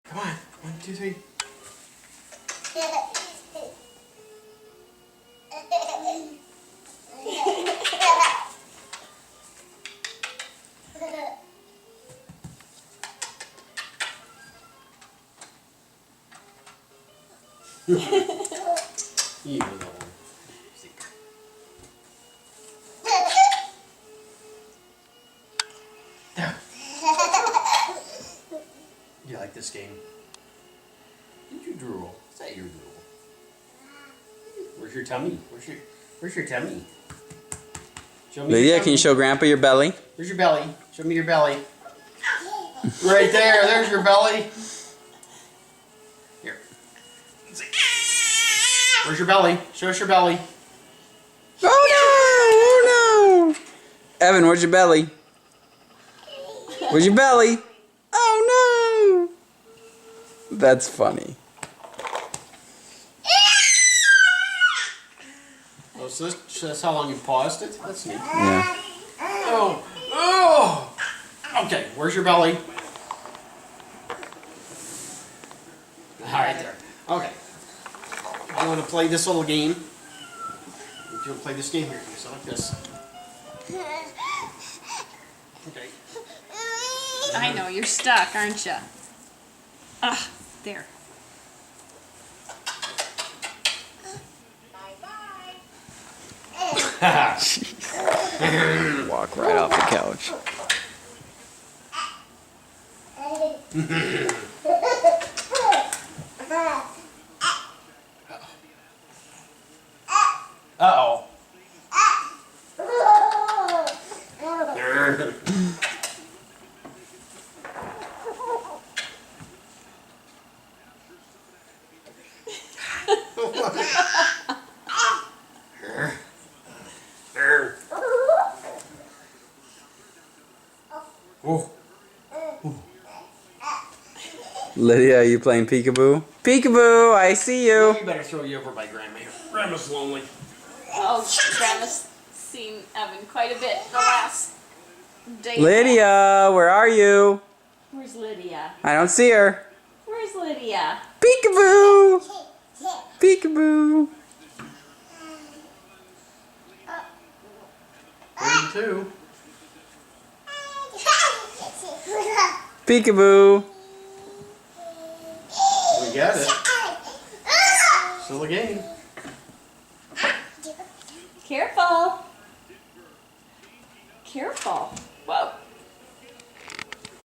Come on. 1, 2, 3. You know that one. There. You like this game? Did you drool? Is that your drool? Where's your tummy? Where's your tummy? Show me Lydia, your tummy. can you show Grandpa your belly? Where's your belly? Show me your belly. Right there. There's your belly. Here. Where's your belly? Show us your belly. Oh no! Oh no! Evan, where's your belly? Where's your belly? Oh no! That's funny. Oh, so that's how long you paused it? That's neat. Yeah. Oh. Oh. Okay, where's your belly? Alright there. Okay. I want to play this little game. If you'll play this game here, so like this. Okay. I know, you're stuck, aren't you? Ah, there. Walk right off the couch. Uh-oh. Oh. Lydia, are you playing peekaboo? Peekaboo, I see you. You better throw you over by Grandma. Grandma's lonely. Oh, Grandma's seen Evan quite a bit the last day. Lydia, where are you? Where's Lydia? I don't see her. Where's Lydia? Peekaboo! Peekaboo! 32. Peekaboo! We got it. Still a game. Careful. Careful. Whoa.